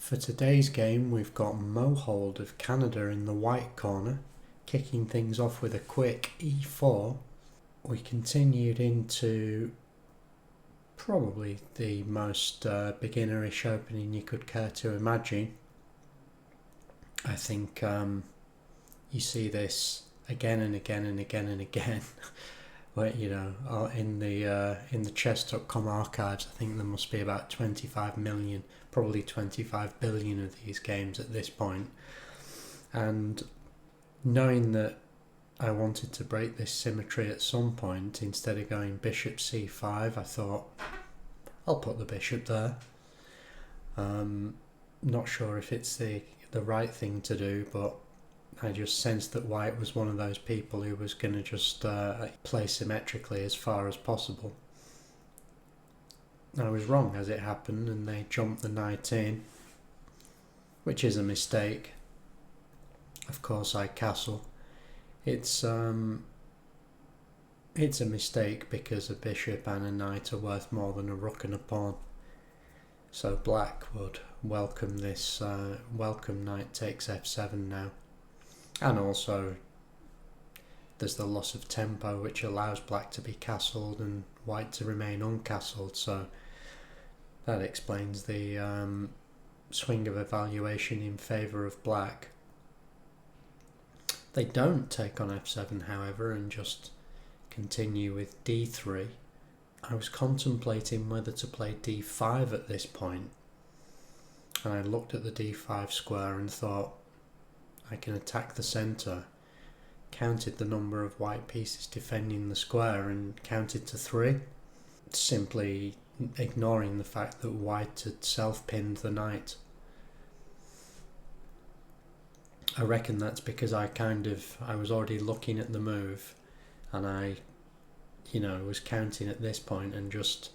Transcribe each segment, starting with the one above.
For today's game, we've got Mohold of Canada in the white corner, kicking things off with a quick e4. We continued into probably the most beginnerish opening you could care to imagine. I think you see this again and again and again and again. Where, in the chess.com archives, I think there must be about 25 million, probably 25 billion of these games at this point. And knowing that I wanted to break this symmetry at some point, instead of going bishop c5, I thought I'll put the bishop there. Not sure if it's the right thing to do, but I just sensed that white was one of those people who was going to just play symmetrically as far as possible. I was wrong, as it happened, and they jumped the knight in, which is a mistake. Of course, I castle. It's a mistake because a bishop and a knight are worth more than a rook and a pawn. So black would welcome this. Welcome knight takes f7 now. And also, there's the loss of tempo, which allows black to be castled and white to remain uncastled. So that explains the swing of evaluation in favour of black. They don't take on f7, however, and just continue with d3. I was contemplating whether to play d5 at this point, and I looked at the d5 square and thought, I can attack the centre, counted the number of white pieces defending the square and counted to 3, simply ignoring the fact that white had self-pinned the knight. I reckon that's because I was already looking at the move, and I was counting at this point, and just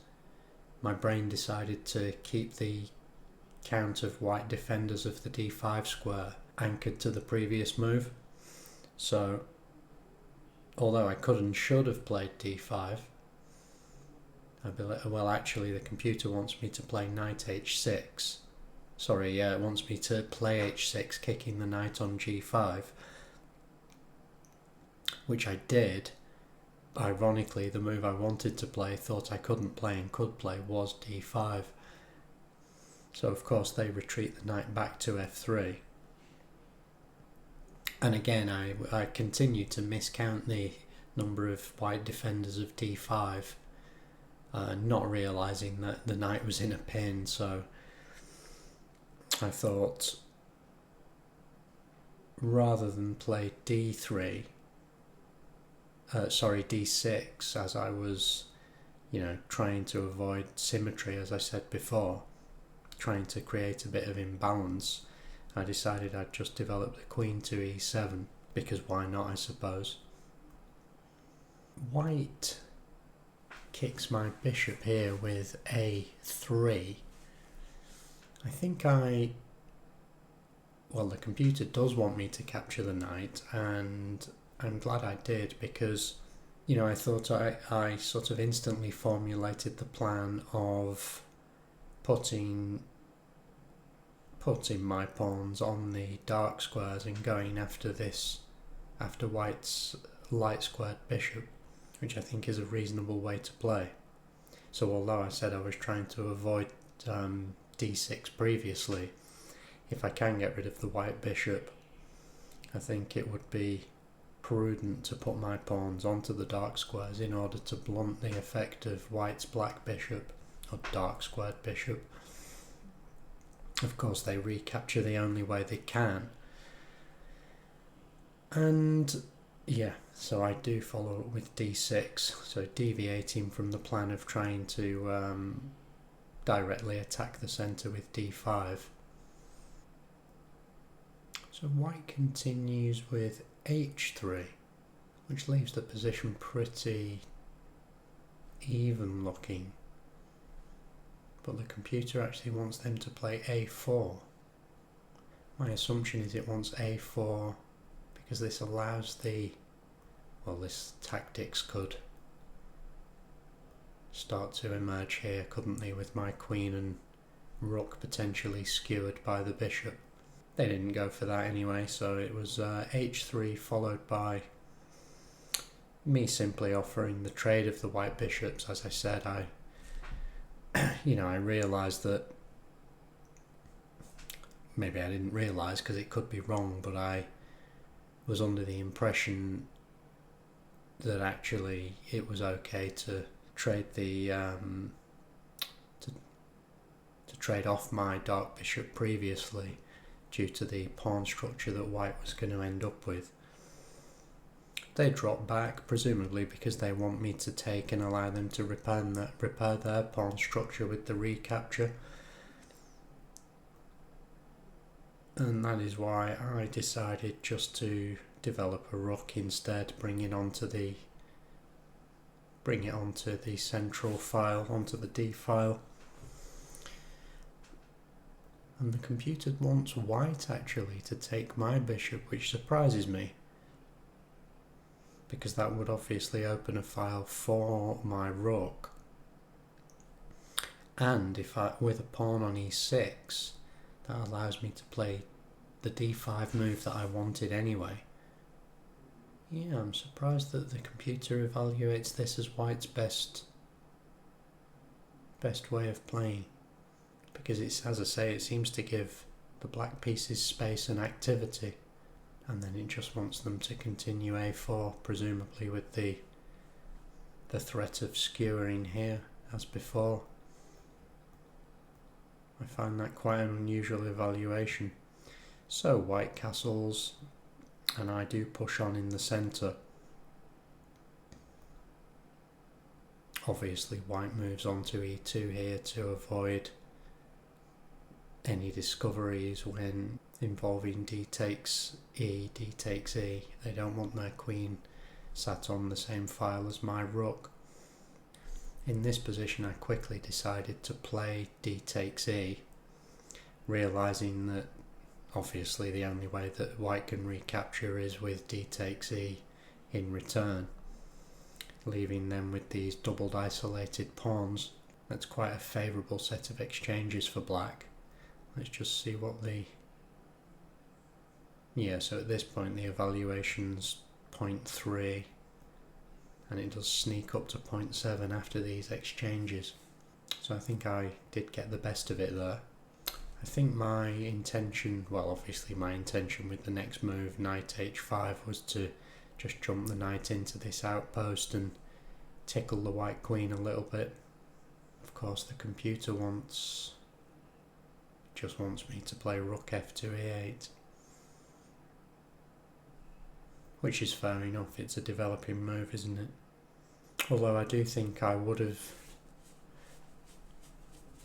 my brain decided to keep the count of white defenders of the d5 square anchored to the previous move. So although I could and should have played d5, I'd be like, well, actually the computer wants me to play knight h6. It wants me to play h6, kicking the knight on g5, which I did. Ironically, the move I wanted to play, thought I couldn't play and could play, was d5. So of course they retreat the knight back to f3. And again, I continued to miscount the number of white defenders of d5, not realising that the knight was in a pin. So I thought, rather than play d6, as I was, trying to avoid symmetry, as I said before, trying to create a bit of imbalance, I decided I'd just develop the queen to e7, because why not, I suppose. White kicks my bishop here with a3. I think the computer does want me to capture the knight, and I'm glad I did, because, I thought I sort of instantly formulated the plan of putting my pawns on the dark squares and going after white's light squared bishop, which I think is a reasonable way to play. So although I said I was trying to avoid d6 previously, if I can get rid of the white bishop, I think it would be prudent to put my pawns onto the dark squares in order to blunt the effect of white's black bishop, or dark squared bishop. Of course, they recapture the only way they can. And so I do follow up with d6, so deviating from the plan of trying to directly attack the centre with d5. So white continues with h3, which leaves the position pretty even looking. But the computer actually wants them to play a4. My assumption is it wants a4 because this allows this tactics could start to emerge here, couldn't they, with my queen and rook potentially skewered by the bishop. They didn't go for that anyway, so it was h3 followed by me simply offering the trade of the white bishops. As I said, I realised that, maybe I didn't realise because it could be wrong, but I was under the impression that actually it was okay to trade the to trade off my dark bishop previously due to the pawn structure that white was going to end up with. They drop back, presumably because they want me to take and allow them to repair their pawn structure with the recapture. And that is why I decided just to develop a rook instead, bring it onto the central file, onto the D file. And the computer wants white actually to take my bishop, which surprises me, because that would obviously open a file for my rook. And if with a pawn on e6, that allows me to play the d5 move that I wanted anyway. Yeah, I'm surprised that the computer evaluates this as white's best way of playing, because it's, as I say, it seems to give the black pieces space and activity, and then it just wants them to continue a4, presumably with the threat of skewering here as before. I find that quite an unusual evaluation. So white castles, and I do push on in the centre. Obviously white moves on to e2 here to avoid any discoveries when involving d takes e, d takes e. They don't want their queen sat on the same file as my rook. In this position I quickly decided to play d takes e, realising that obviously the only way that white can recapture is with d takes e in return, leaving them with these doubled isolated pawns. That's quite a favourable set of exchanges for black. Let's just see what so at this point the evaluation's 0.3, and it does sneak up to 0.7 after these exchanges. So I think I did get the best of it there. I think my intention, well obviously my intention with the next move, knight h5, was to just jump the knight into this outpost and tickle the white queen a little bit. Of course the computer just wants me to play rook f2 e8, which is fair enough, it's a developing move, isn't it? Although I do think I wouldn't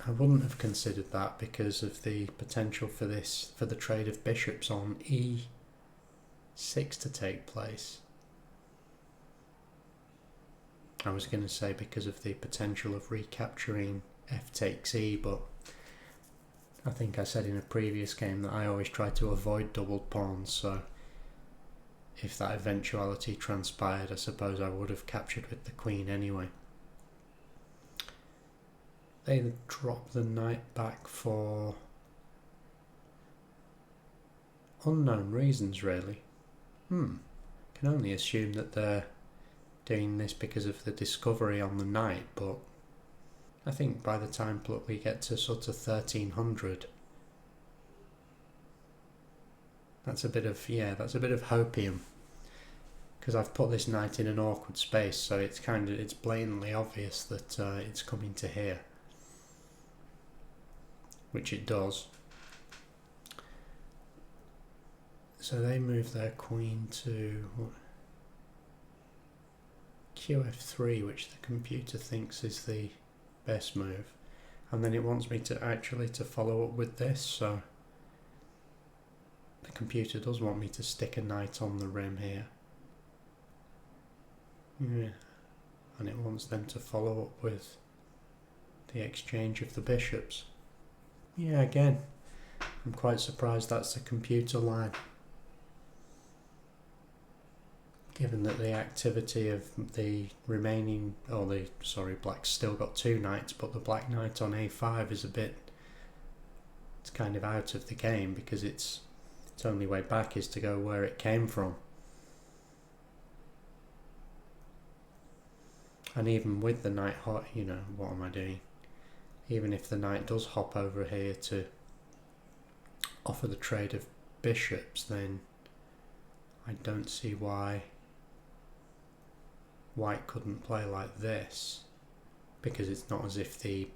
have considered that because of the potential for the trade of bishops on e6 to take place. I was going to say because of the potential of recapturing f takes e, but I think I said in a previous game that I always try to avoid doubled pawns, so if that eventuality transpired, I suppose I would have captured with the queen anyway. They drop the knight back for unknown reasons, really. Can only assume that they're doing this because of the discovery on the knight, but I think by the time we get to sort of 1300, that's a bit of hopium, because I've put this knight in an awkward space, so it's blatantly obvious that it's coming to here, which it does. So they move their queen to qf3, which the computer thinks is the best move, and then it wants me to follow up with this, so the computer does want me to stick a knight on the rim here. Yeah. And it wants them to follow up with the exchange of the bishops. Yeah, again, I'm quite surprised that's the computer line, given that the activity of the remaining, black's still got two knights, but the black knight on a5 is a bit it's kind of out of the game because its only way back is to go where it came from. And even with the knight hot, what am I doing? Even if the knight does hop over here to offer the trade of bishops, then I don't see why white couldn't play like this, because it's not as if the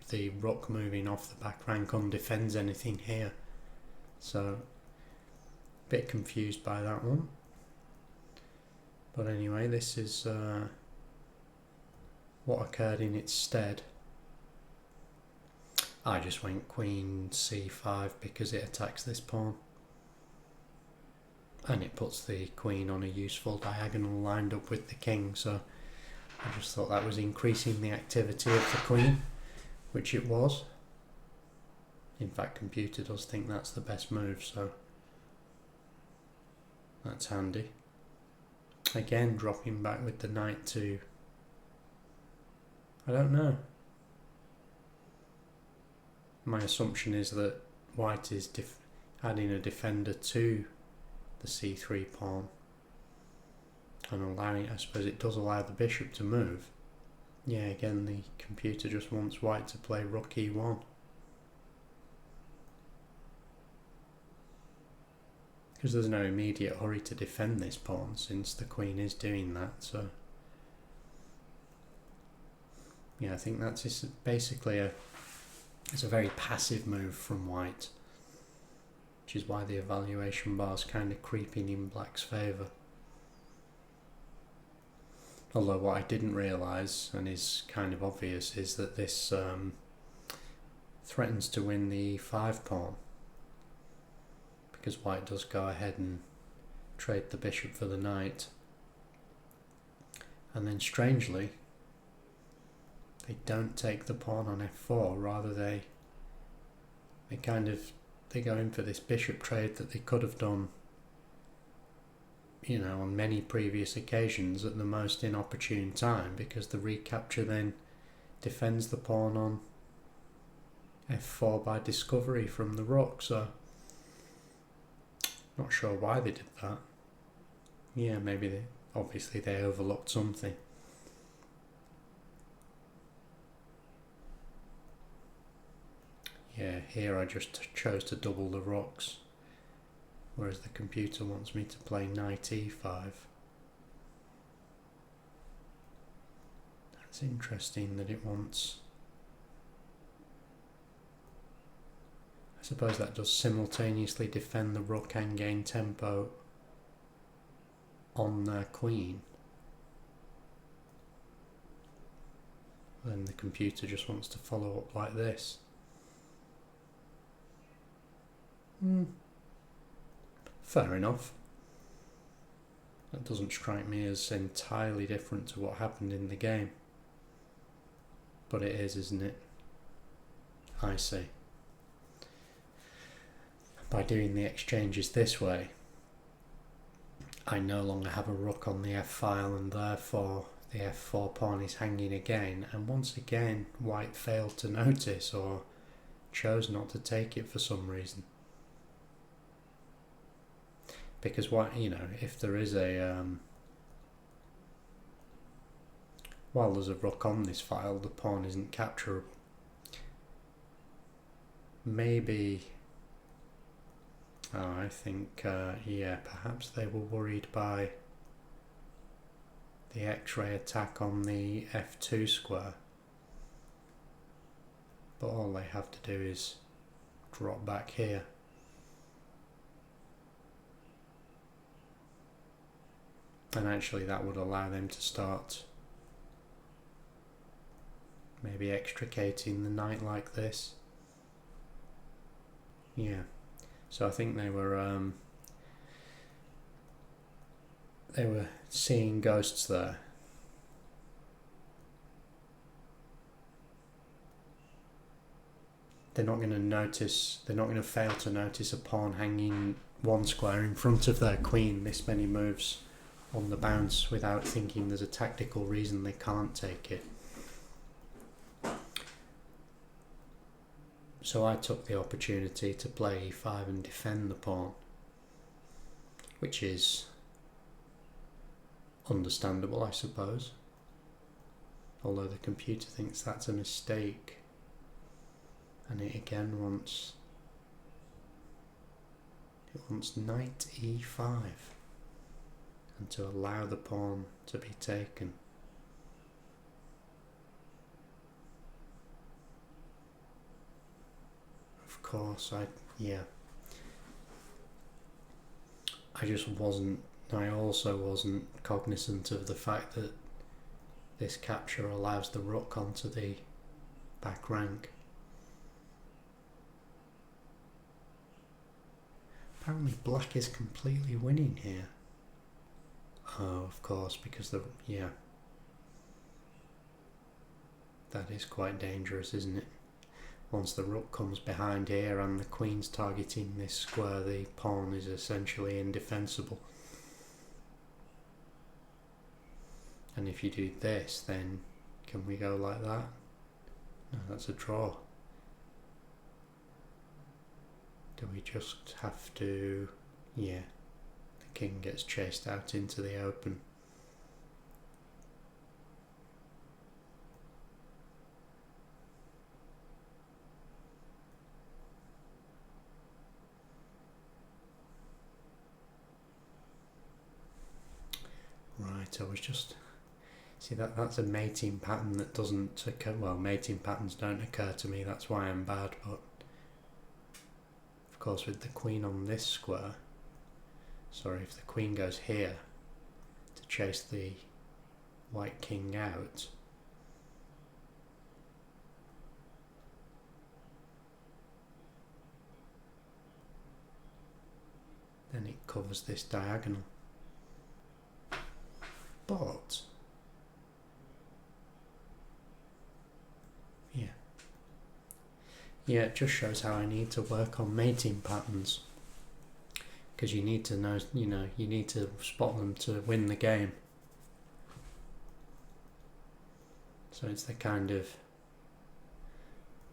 the rook moving off the back rank undefends anything here. So, a bit confused by that one. But anyway, this is what occurred in its stead. I just went queen c5 because it attacks this pawn. And it puts the queen on a useful diagonal lined up with the king, so I just thought that was increasing the activity of the queen, which it was. In fact, computer does think that's the best move, so that's handy. Again, dropping back with the knight to... I don't know. My assumption is that white is adding a defender to the c3 pawn and allowing, I suppose it does allow the bishop to move. Yeah, again, the computer just wants white to play rook e1. Because there's no immediate hurry to defend this pawn since the queen is doing that, so yeah, I think that's basically it's a very passive move from white, which is why the evaluation bar is kind of creeping in black's favour. Although what I didn't realise, and is kind of obvious, is that this threatens to win the e5 pawn, because white does go ahead and trade the bishop for the knight. And then strangely, they don't take the pawn on f4, rather they go in for this bishop trade that they could have done, on many previous occasions at the most inopportune time, because the recapture then defends the pawn on f4 by discovery from the rook, so not sure why they did that. Yeah, maybe obviously they overlooked something. Yeah, here I just chose to double the rooks, whereas the computer wants me to play knight e5. That's interesting that it wants... I suppose that does simultaneously defend the rook and gain tempo on the queen. Then the computer just wants to follow up like this. Fair enough. That doesn't strike me as entirely different to what happened in the game. But it is, isn't it? I see. By doing the exchanges this way, I no longer have a rook on the f-file, and therefore the f4 pawn is hanging again, and once again white failed to notice or chose not to take it for some reason. Because what, if there is while there's a rook on this file, the pawn isn't capturable. Maybe, I think, yeah, perhaps they were worried by the X-ray attack on the f2 square. But all they have to do is drop back here. And actually that would allow them to start maybe extricating the knight like this. Yeah, so I think they were seeing ghosts there. They're not going to fail to notice a pawn hanging one square in front of their queen this many moves on the bounce without thinking there's a tactical reason they can't take it. So I took the opportunity to play e5 and defend the pawn, which is understandable, I suppose, although the computer thinks that's a mistake, and it again wants knight e5 and to allow the pawn to be taken. Of course, I also wasn't cognizant of the fact that this capture allows the rook onto the back rank. Apparently black is completely winning here. Oh, of course, because that is quite dangerous, isn't it? Once the rook comes behind here and the queen's targeting this square, the pawn is essentially indefensible. And if you do this, then can we go like that? No, that's a draw. Do we just have to... Yeah, the king gets chased out into the open. Right, I was just... See, that's a mating pattern that doesn't occur... Well, mating patterns don't occur to me, that's why I'm bad, but... Of course, with the queen on this square... Sorry, if the queen goes here to chase the white king out... then it covers this diagonal. But... Yeah, it just shows how I need to work on mating patterns, because you need to know, you need to spot them to win the game. So it's the kind of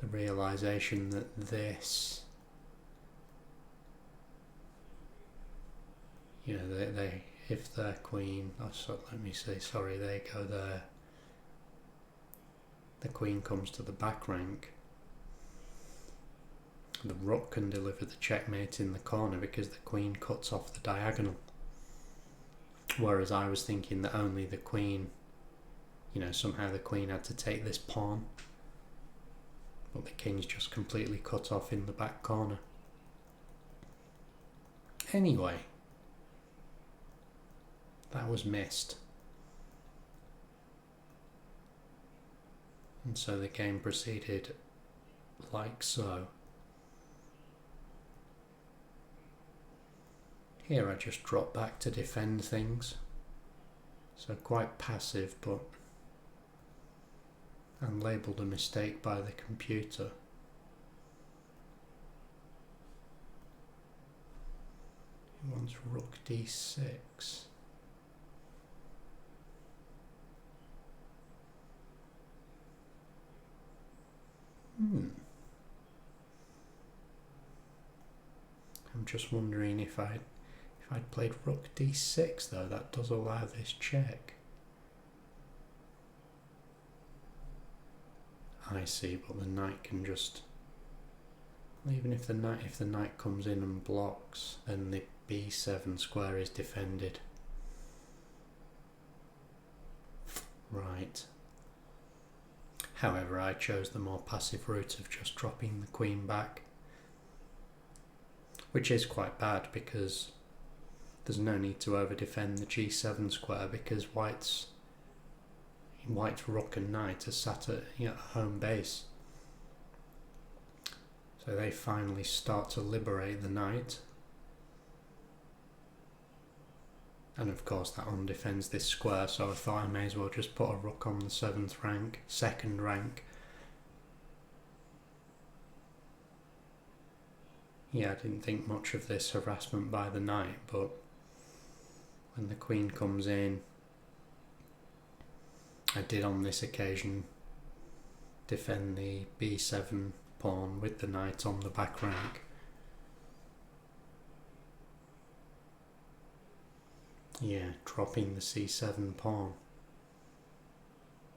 the realization that this, they if their queen, they go there, the queen comes to the back rank, the rook can deliver the checkmate in the corner because the queen cuts off the diagonal. Whereas I was thinking that only the queen, somehow the queen had to take this pawn, but the king's just completely cut off in the back corner. Anyway, that was missed. And so the game proceeded like so. Here I just drop back to defend things, so quite passive, but I'm labelled a mistake by the computer. He wants rook d6. I'm just wondering if I'd played rook d6 though, that does allow this check. I see, but the knight can just... Even if the knight comes in and blocks, then the b7 square is defended. Right. However, I chose the more passive route of just dropping the queen back, which is quite bad because there's no need to over-defend the g7 square because white's rook and knight are sat at home base. So they finally start to liberate the knight. And of course that undefends this square, so I thought I may as well just put a rook on the second rank. Yeah, I didn't think much of this harassment by the knight, but when the queen comes in, I did on this occasion defend the b7 pawn with the knight on the back rank. Yeah, dropping the c7 pawn.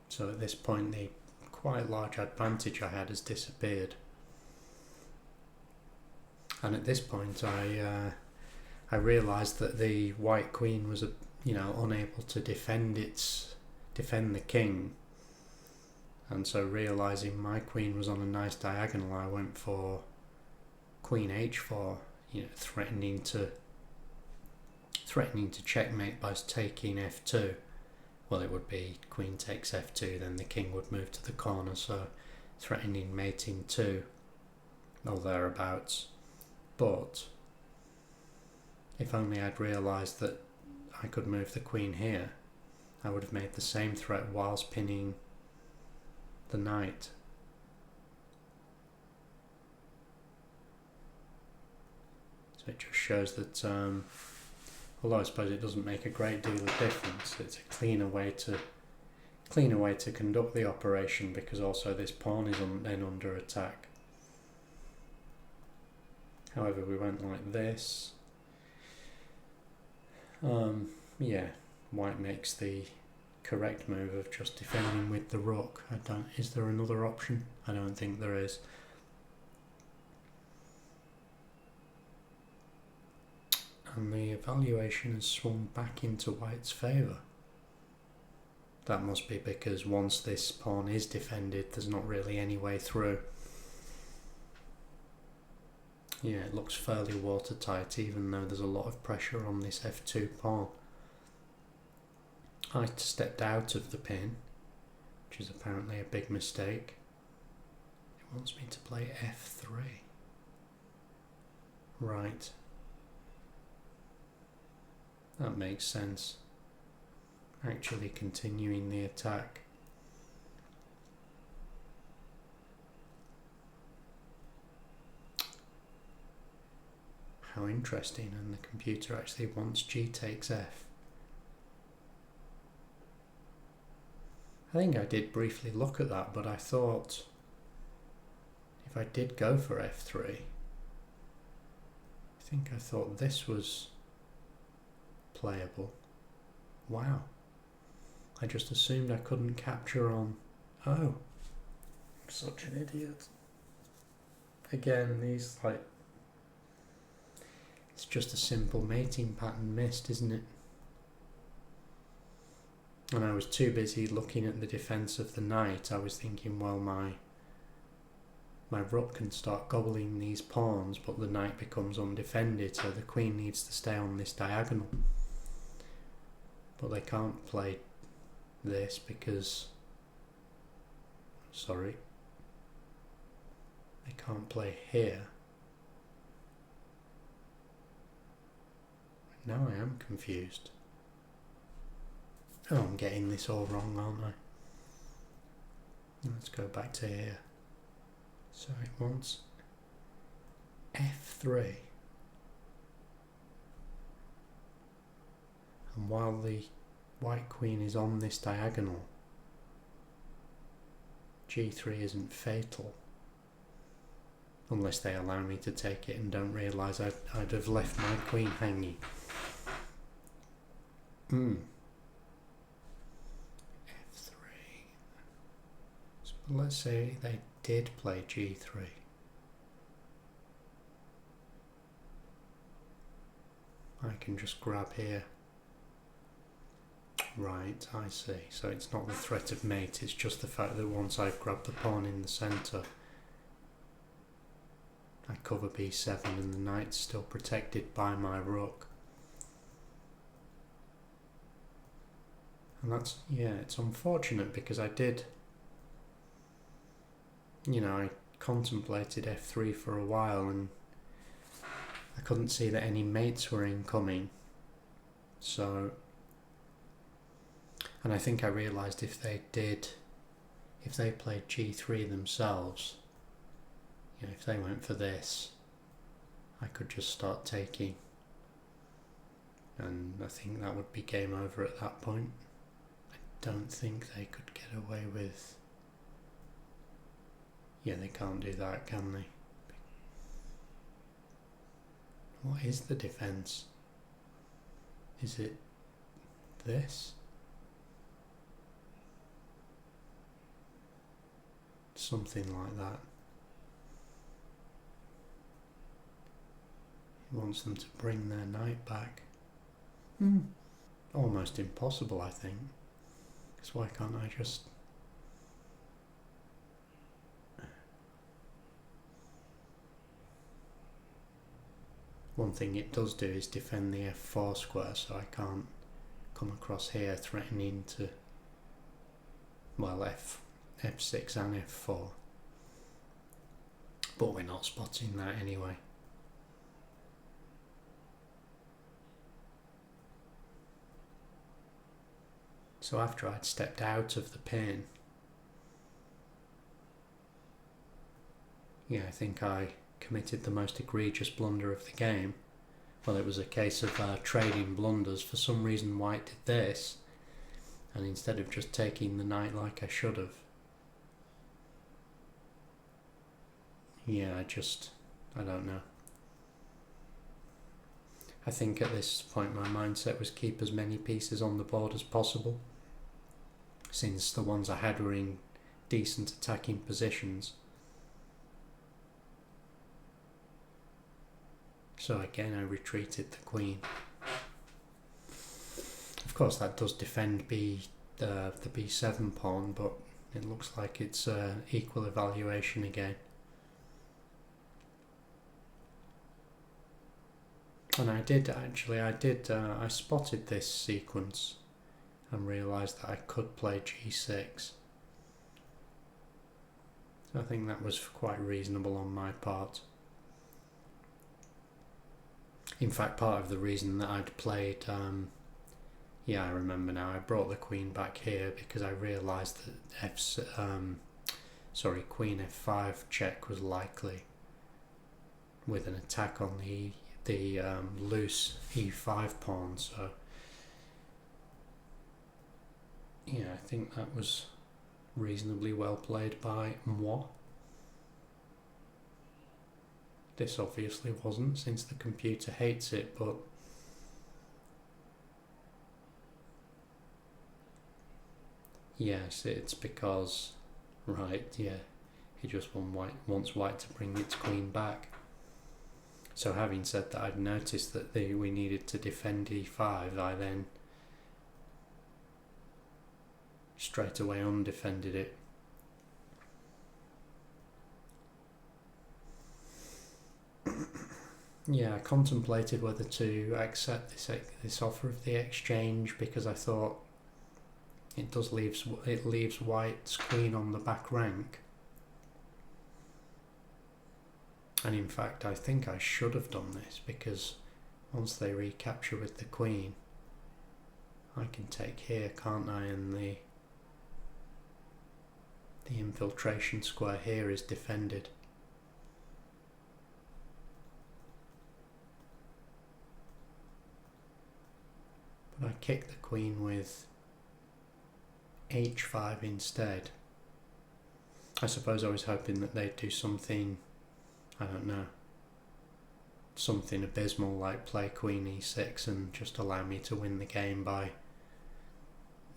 So at this point the quite large advantage I had has disappeared. And at this point I realised that the white queen was unable to defend the king, and so realising my queen was on a nice diagonal, I went for queen h4, threatening to checkmate by taking f2. Well, it would be queen takes f2, then the king would move to the corner, so threatening mating 2 or thereabouts. But if only I'd realised that I could move the queen here, I would have made the same threat whilst pinning the knight. So it just shows that, although I suppose it doesn't make a great deal of difference, it's a cleaner way to conduct the operation, because also this pawn is then under attack. However, we went like this. Yeah, white makes the correct move of just defending with the rook. Is there another option? I don't think there is. And the evaluation has swung back into white's favour. That must be because once this pawn is defended, there's not really any way through. Yeah, it looks fairly watertight, even though there's a lot of pressure on this f2 pawn. I stepped out of the pin, which is apparently a big mistake. It wants me to play f3. Right. That makes sense. Actually continuing the attack. How interesting, and the computer actually wants g takes f. I think I did briefly look at that, but I thought if I did go for f3, I thought this was playable. Wow. I just assumed I couldn't capture on... Oh. I'm such an idiot. Again, these it's just a simple mating pattern missed, isn't it? And I was too busy looking at the defence of the knight. I was thinking, well, my rook can start gobbling these pawns, but the knight becomes undefended, so the queen needs to stay on this diagonal. But they can't play this because... Sorry. They can't play here. Now I am confused. Oh, I'm getting this all wrong, aren't I? Let's go back to here. So it wants f3. And while the white queen is on this diagonal, g3 isn't fatal. Unless they allow me to take it and don't realise I'd have left my queen hanging. f3. So let's say they did play g3. I can just grab here. Right, I see. So it's not the threat of mate, it's just the fact that once I've grabbed the pawn in the centre, I cover b7 and the knight's still protected by my rook. And that's, yeah, it's unfortunate because I did, I contemplated f3 for a while and I couldn't see that any mates were incoming. So, and I think I realised if they played g3 themselves, if they went for this, I could just start taking, and I think that would be game over at that point. I don't think they could get away with Yeah, they can't do that, can they? What is the defence? Is it this? Something like that. He wants them to bring their knight back. Almost impossible, I think. Because why can't I just... One thing it does do is defend the f4 square, so I can't come across here threatening to... Well, f6 and f4. But we're not spotting that anyway. So after I'd stepped out of the pin, yeah, I think I committed the most egregious blunder of the game. Well, it was a case of trading blunders. For some reason White did this, and instead of just taking the knight like I should have, yeah, I don't know. I think at this point my mindset was keep as many pieces on the board as possible, since the ones I had were in decent attacking positions. So again I retreated the queen. Of course that does defend the b7 pawn, but it looks like it's equal evaluation again. And I spotted this sequence and realised that I could play g6. So I think that was quite reasonable on my part. In fact, part of the reason that I'd played, yeah, I remember now, I brought the queen back here because I realised that queen f5 check was likely with an attack on the loose e5 pawn, so yeah, I think that was reasonably well played by moi. This obviously wasn't, since the computer hates it, but yes, it's because, right, yeah, he just wants White to bring its queen back. So having said that, I'd noticed that we needed to defend e5, I then straight away undefended it. Yeah, I contemplated whether to accept this offer of the exchange, because I thought it leaves White's queen on the back rank. And in fact, I think I should have done this, because once they recapture with the queen, I can take here, can't I? And the infiltration square here is defended. But I kick the queen with h5 instead. I suppose I was hoping that they'd do something, I don't know, something abysmal like play queen e6 and just allow me to win the game by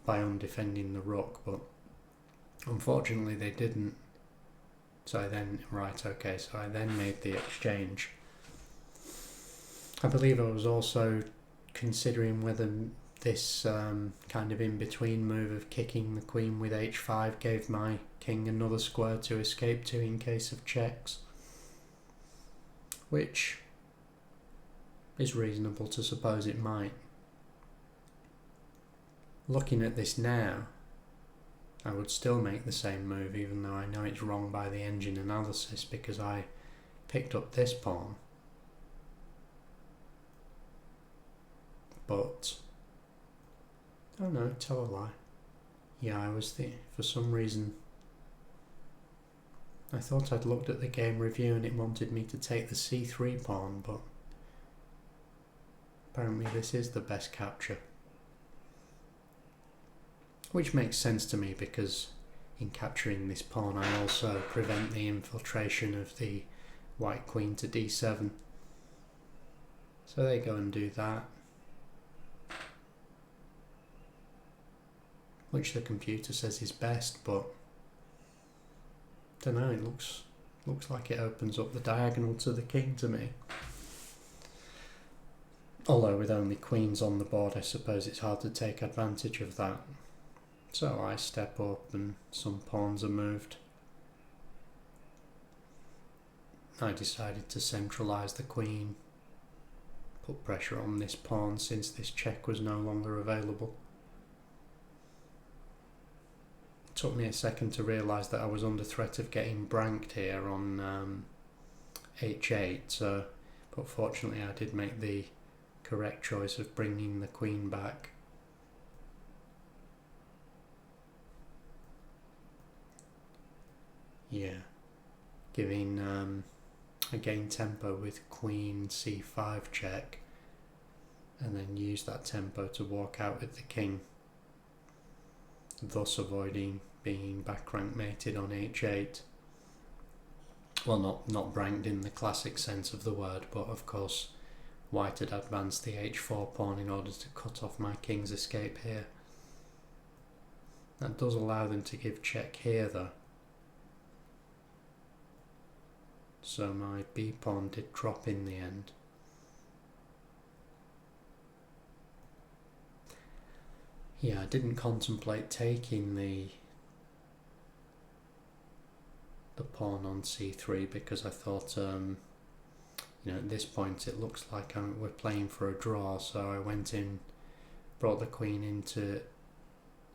undefending the rook, but unfortunately they didn't. So I then made the exchange. I believe I was also considering whether this kind of in-between move of kicking the queen with h5 gave my king another square to escape to in case of checks, which is reasonable to suppose it might. Looking at this now, I would still make the same move, even though I know it's wrong by the engine analysis, because I picked up this pawn. But, oh no, tell a lie. Yeah, for some reason, I thought I'd looked at the game review and it wanted me to take the c3 pawn, but apparently this is the best capture. Which makes sense to me, because in capturing this pawn I also prevent the infiltration of the white queen to d7. So they go and do that, which the computer says is best, but don't know, it looks like it opens up the diagonal to the king to me. Although with only queens on the board, I suppose it's hard to take advantage of that. So I step up and some pawns are moved. I decided to centralise the queen, put pressure on this pawn since this check was no longer available. It took me a second to realise that I was under threat of getting branked here on h8, but fortunately I did make the correct choice of bringing the queen back. Yeah, giving I gain tempo with queen c5 check, and then use that tempo to walk out with the king, thus avoiding being back rank mated on h8. Well, not branked in the classic sense of the word, but of course white had advanced the h4 pawn in order to cut off my king's escape here. That does allow them to give check here though. So my b pawn did drop in the end. Yeah, I didn't contemplate taking the pawn on c3 because I thought, at this point it looks like we're playing for a draw, so I went in, brought the queen into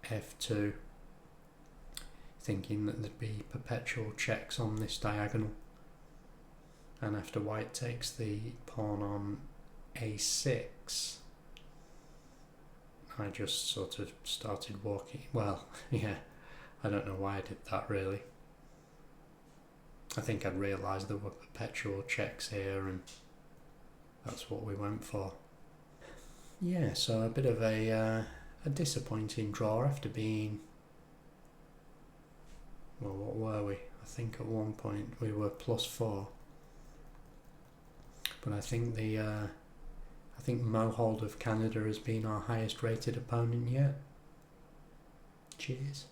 f2, thinking that there'd be perpetual checks on this diagonal. And after white takes the pawn on a6, I just sort of started walking. Well, yeah, I don't know why I did that really. I think I'd realised there were perpetual checks here and that's what we went for. Yeah, so a bit of a disappointing draw after being, well, what were we? I think at one point we were +4. But I think Mohold of Canada has been our highest rated opponent yet. Cheers.